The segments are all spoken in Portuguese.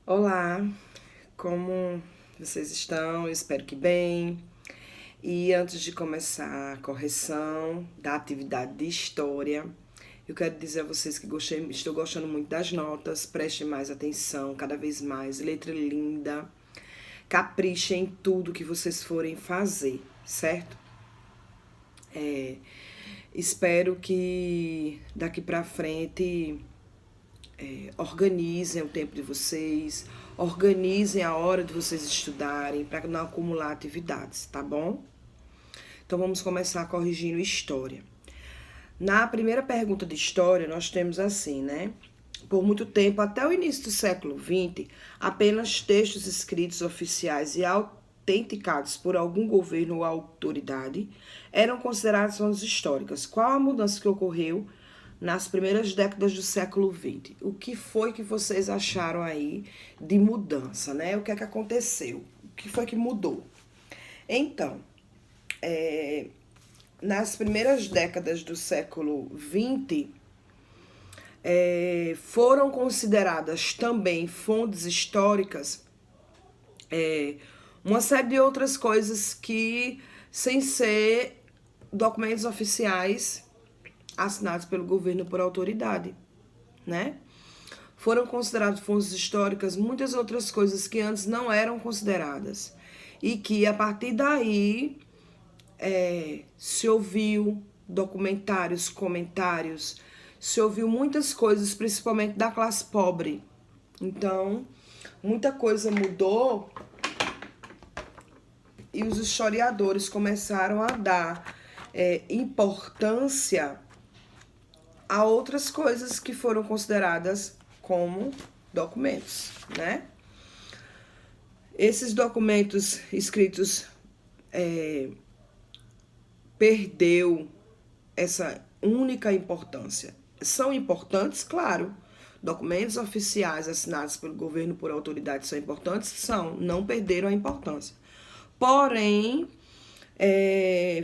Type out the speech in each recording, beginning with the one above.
Olá, como vocês estão? Eu espero que bem. E antes de começar a correção da atividade de história, eu quero dizer a vocês que estou gostando muito das notas, prestem mais atenção, cada vez mais, letra linda, caprichem em tudo que vocês forem fazer, certo? Espero que daqui pra frente organizem o tempo de vocês, organizem a hora de vocês estudarem para não acumular atividades, tá bom? Então vamos começar corrigindo história. Na primeira pergunta de história, nós temos assim, né? Por muito tempo, até o início do século XX, apenas textos escritos oficiais e autenticados por algum governo ou autoridade eram considerados fontes históricas. Qual a mudança que ocorreu nas primeiras décadas do século XX? O que foi que vocês acharam aí de mudança, né? O que é que aconteceu? O que foi que mudou? Então, nas primeiras décadas do século XX, foram consideradas também fontes históricas uma série de outras coisas que, sem ser documentos oficiais assinados pelo governo por autoridade, né? Foram consideradas fontes históricas muitas outras coisas que antes não eram consideradas e que a partir daí se ouviu documentários, comentários, se ouviu muitas coisas, principalmente da classe pobre. Então, muita coisa mudou e os historiadores começaram a dar importância a outras coisas que foram consideradas como documentos, né? Esses documentos escritos perdeu essa única importância. São importantes, claro. Documentos oficiais assinados pelo governo por autoridade são importantes? São, não perderam a importância. Porém,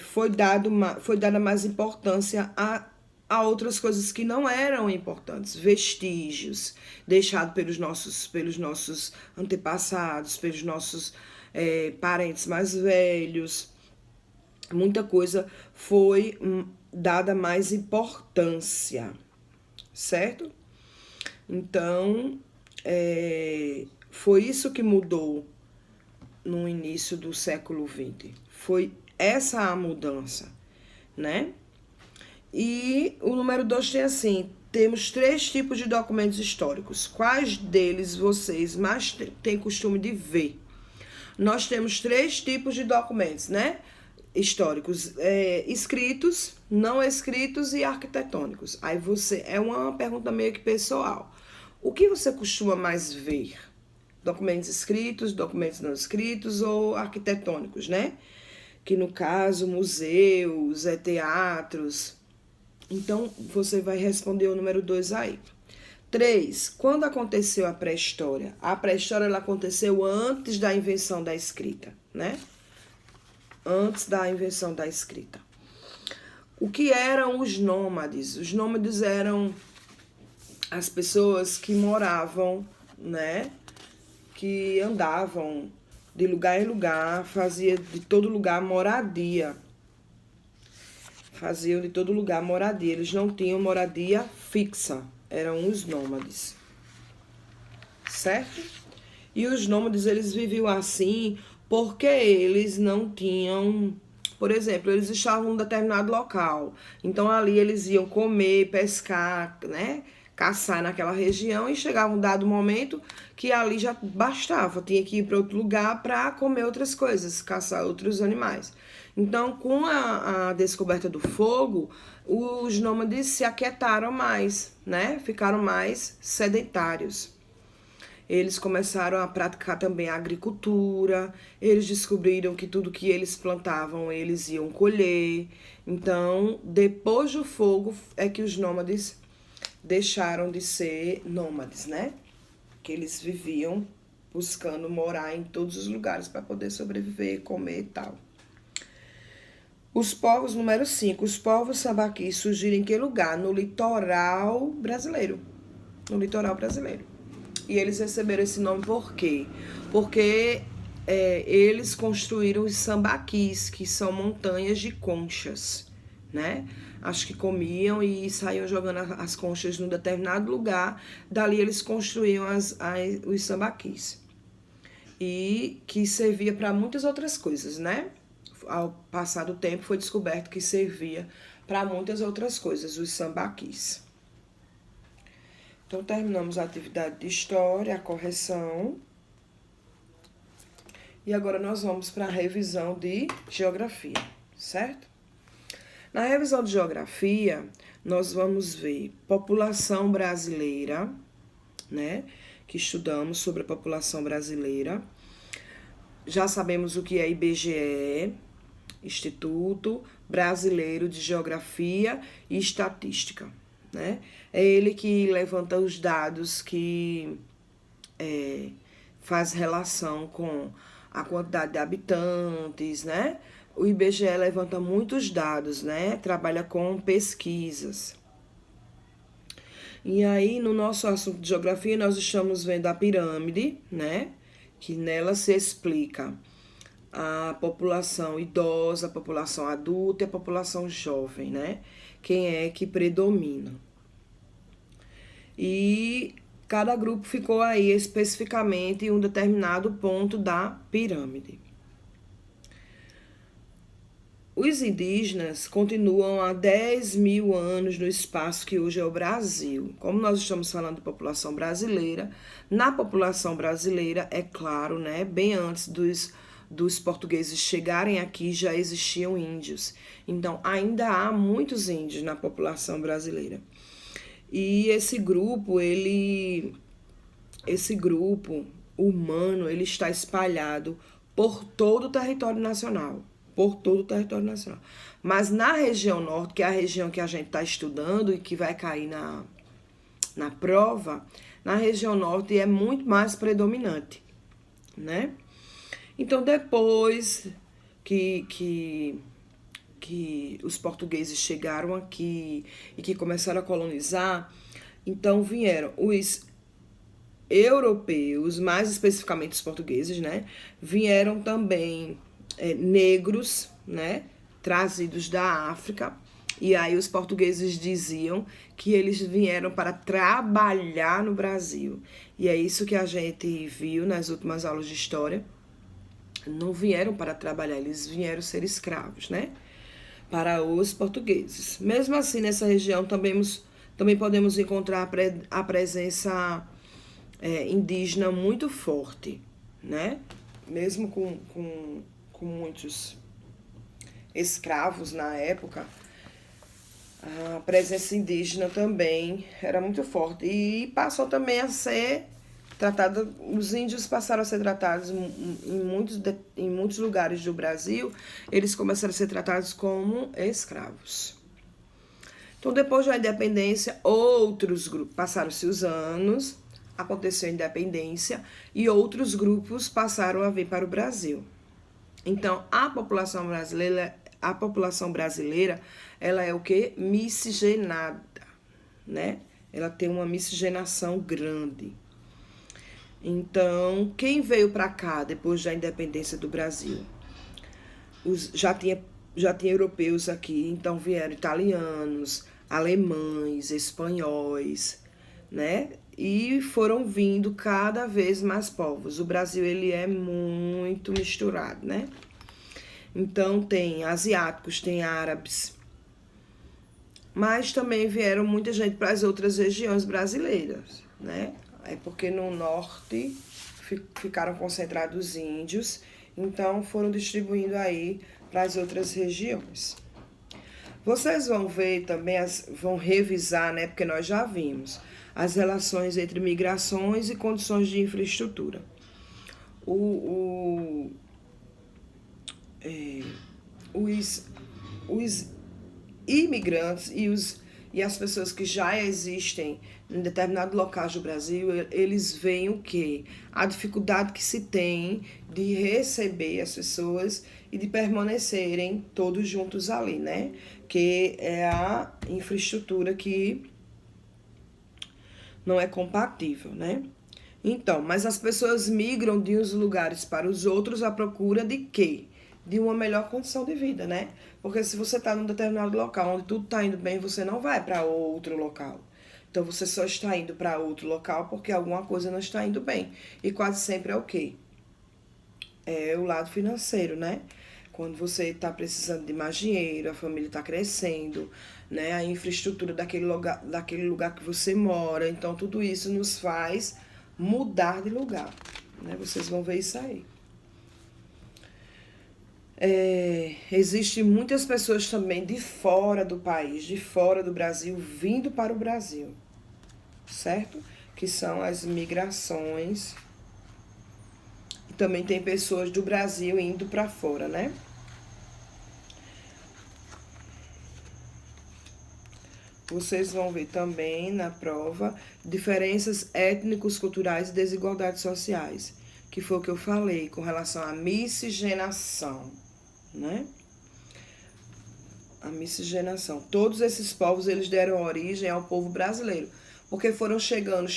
foi dada mais importância a outras coisas que não eram importantes, vestígios deixados pelos nossos antepassados, pelos nossos parentes mais velhos. Muita coisa foi dada mais importância, certo? Então, foi isso que mudou no início do século XX. Foi essa a mudança, né? E o número 2 tem assim, temos 3 tipos de documentos históricos. Quais deles vocês mais têm costume de ver? Nós temos 3 tipos de documentos, né? Históricos, escritos, não escritos e arquitetônicos. Aí é uma pergunta meio que pessoal. O que você costuma mais ver? Documentos escritos, documentos não escritos ou arquitetônicos, né? Que no caso, museus, teatros. Então, você vai responder o número 2 aí. 3. Quando aconteceu a pré-história? A pré-história ela aconteceu antes da invenção da escrita, né? Antes da invenção da escrita. O que eram os nômades? Os nômades eram as pessoas que moravam, né? Que andavam de lugar em lugar, fazia de todo lugar moradia. Faziam de todo lugar moradia. Eles não tinham moradia fixa. Eram os nômades. Certo? E os nômades, eles viviam assim porque eles não tinham... Por exemplo, eles estavam em um determinado local. Então, ali eles iam comer, pescar, né? Caçar naquela região e chegava um dado momento que ali já bastava. Tinha que ir para outro lugar para comer outras coisas, caçar outros animais. Então, com a descoberta do fogo, os nômades se aquietaram mais, né? Ficaram mais sedentários. Eles começaram a praticar também a agricultura, eles descobriram que tudo que eles plantavam, eles iam colher. Então, depois do fogo é que os nômades deixaram de ser nômades, né? Que eles viviam buscando morar em todos os lugares para poder sobreviver, comer e tal. Os povos, número 5, os povos sambaquis surgiram em que lugar? No litoral brasileiro. No litoral brasileiro. E eles receberam esse nome por quê? Porque eles construíram os sambaquis, que são montanhas de conchas, né? Acho que comiam e saíam jogando as conchas num determinado lugar. Dali eles construíam os sambaquis. E que servia para muitas outras coisas, né? Ao passar do tempo foi descoberto que servia para muitas outras coisas, os sambaquis. Então terminamos a atividade de história, a correção. E agora nós vamos para a revisão de geografia, certo? Na revisão de geografia, nós vamos ver população brasileira, né? Que estudamos sobre a população brasileira. Já sabemos o que é IBGE, Instituto Brasileiro de Geografia e Estatística, né? É ele que levanta os dados que faz relação com a quantidade de habitantes, né? O IBGE levanta muitos dados, né? Trabalha com pesquisas. E aí, no nosso assunto de geografia, nós estamos vendo a pirâmide, né? Que nela se explica a população idosa, a população adulta e a população jovem, né? Quem é que predomina. E cada grupo ficou aí especificamente em um determinado ponto da pirâmide. Os indígenas continuam há 10 mil anos no espaço que hoje é o Brasil. Como nós estamos falando de população brasileira, na população brasileira, é claro, né, bem antes dos portugueses chegarem aqui, já existiam índios. Então, ainda há muitos índios na população brasileira. E esse grupo humano, ele está espalhado por todo o território nacional. Mas na região norte, que é a região que a gente está estudando e que vai cair na prova, na região norte é muito mais predominante, né? Então, depois que os portugueses chegaram aqui e que começaram a colonizar, então vieram os europeus, mais especificamente os portugueses, né? Vieram também negros, né? Trazidos da África. E aí os portugueses diziam que eles vieram para trabalhar no Brasil. E é isso que a gente viu nas últimas aulas de história. Não vieram para trabalhar, eles vieram ser escravos, né? Para os portugueses. Mesmo assim, nessa região também podemos encontrar a presença indígena muito forte, né? Mesmo com muitos escravos na época, a presença indígena também era muito forte. E passou também a ser tratada, os índios passaram a ser tratados em muitos lugares do Brasil, eles começaram a ser tratados como escravos. Então, depois da independência, outros grupos, passaram-se os anos, aconteceu a independência e outros grupos passaram a vir para o Brasil. Então, a população brasileira, ela é o quê? Miscigenada, né? Ela tem uma miscigenação grande. Então, quem veio para cá depois da independência do Brasil? Já tinha europeus aqui, então vieram italianos, alemães, espanhóis, né? E foram vindo cada vez mais povos. O Brasil, ele é muito misturado, né? Então, tem asiáticos, tem árabes. Mas também vieram muita gente para as outras regiões brasileiras, né? É porque no norte ficaram concentrados índios, então foram distribuindo aí para as outras regiões. Vocês vão ver também, vão revisar, né? Porque nós já vimos as relações entre migrações e condições de infraestrutura. Os imigrantes e as pessoas que já existem em determinado local do Brasil, eles veem o quê? A dificuldade que se tem de receber as pessoas e de permanecerem todos juntos ali, né? Que é a infraestrutura que não é compatível, né? Então, mas as pessoas migram de uns lugares para os outros à procura de quê? De uma melhor condição de vida, né? Porque se você está num determinado local onde tudo está indo bem, você não vai para outro local. Então, você só está indo para outro local porque alguma coisa não está indo bem. E quase sempre é o quê? É o lado financeiro, né? Quando você está precisando de mais dinheiro, a família está crescendo, né? A infraestrutura daquele lugar que você mora. Então, tudo isso nos faz mudar de lugar, né? Vocês vão ver isso aí. Existem muitas pessoas também de fora do país, de fora do Brasil, vindo para o Brasil, certo? Que são as migrações. E também tem pessoas do Brasil indo para fora, né? Vocês vão ver também na prova diferenças étnicos, culturais e desigualdades sociais, que foi o que eu falei com relação à miscigenação, né? A miscigenação. Todos esses povos, eles deram origem ao povo brasileiro, porque foram chegando,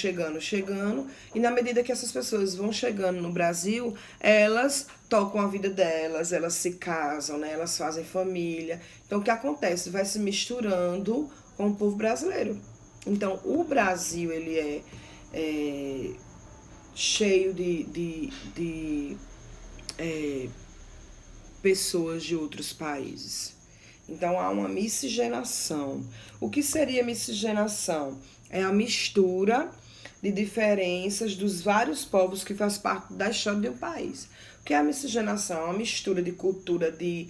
e na medida que essas pessoas vão chegando no Brasil, elas tocam a vida delas, elas se casam, né? Elas fazem família. Então, o que acontece? Vai se misturando com o povo brasileiro. Então, o Brasil, ele é cheio de pessoas de outros países. Então, há uma miscigenação. O que seria miscigenação? É a mistura de diferenças dos vários povos que faz parte da história de um país. O que é a miscigenação? É uma mistura de cultura, de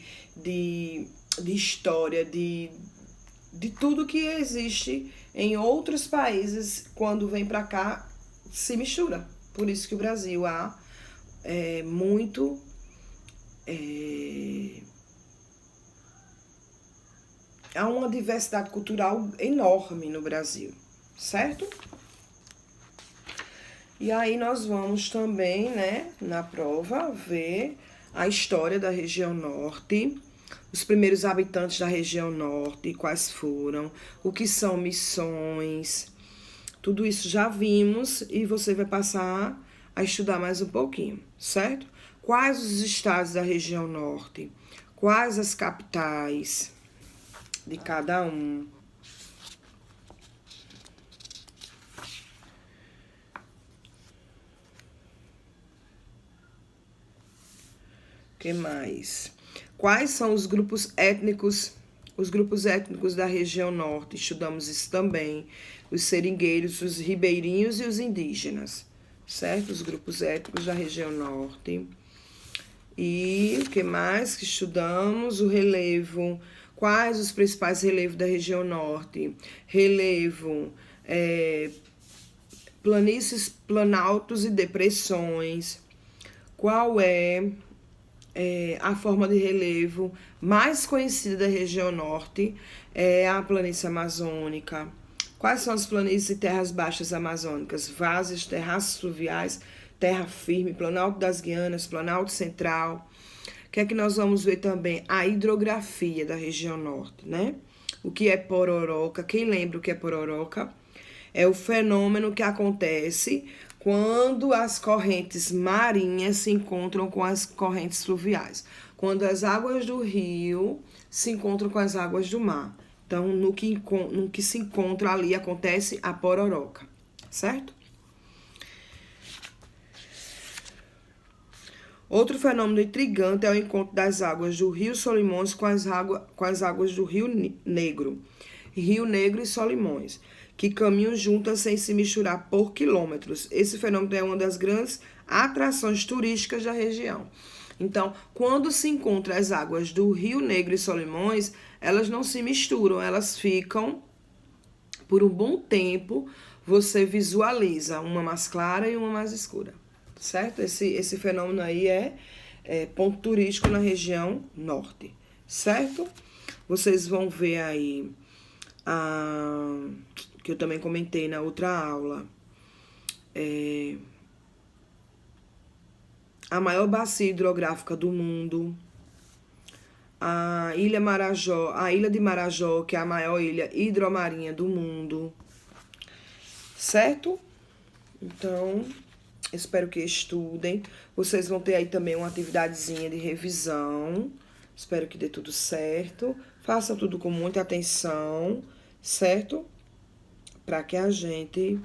história, de tudo que existe em outros países, quando vem para cá, se mistura. Por isso que o Brasil há muito... há uma diversidade cultural enorme no Brasil, certo? E aí nós vamos também, né, na prova, ver a história da região norte, os primeiros habitantes da região norte, quais foram, o que são missões, tudo isso já vimos e você vai passar a estudar mais um pouquinho, certo? Quais os estados da região norte, quais as capitais de cada um. O que mais? Quais são os grupos étnicos? Os grupos étnicos da região norte, estudamos isso também. Os seringueiros, os ribeirinhos e os indígenas, certo? Os grupos étnicos da região norte. E o que mais que estudamos? O relevo. Quais os principais relevos da região norte? Relevo, planícies, planaltos e depressões. Qual é a forma de relevo mais conhecida da região norte? É a planície amazônica. Quais são as planícies e terras baixas amazônicas? Várzeas, terraços fluviais, terra firme, Planalto das Guianas, Planalto Central. O que é que nós vamos ver também? A hidrografia da região norte, né? O que é pororoca? Quem lembra o que é pororoca? É o fenômeno que acontece quando as correntes marinhas se encontram com as correntes fluviais. Quando as águas do rio se encontram com as águas do mar. Então, no que se encontra ali, acontece a pororoca, certo? Outro fenômeno intrigante é o encontro das águas do rio Solimões com as águas do rio Negro. Rio Negro e Solimões, que caminham juntas sem se misturar por quilômetros. Esse fenômeno é uma das grandes atrações turísticas da região. Então, quando se encontram as águas do Rio Negro e Solimões, elas não se misturam, elas ficam por um bom tempo, você visualiza uma mais clara e uma mais escura, certo? Esse fenômeno aí é ponto turístico na região norte, certo? Vocês vão ver aí que eu também comentei na outra aula, a maior bacia hidrográfica do mundo, a ilha de Marajó, que é a maior ilha hidromarinha do mundo, certo? Então, Espero que estudem. Vocês vão ter aí também uma atividadezinha de revisão. Espero que dê tudo certo. Façam tudo com muita atenção, certo? Para que a gente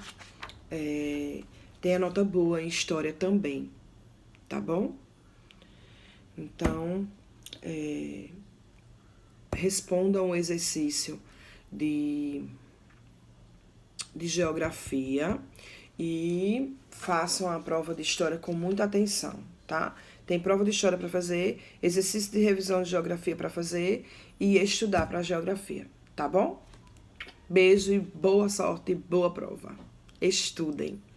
tenha nota boa em história também, tá bom? Então, respondam o exercício de geografia e façam a prova de história com muita atenção, tá? Tem prova de história para fazer, exercício de revisão de geografia para fazer e estudar para geografia, tá bom? Beijo e boa sorte e boa prova. Estudem!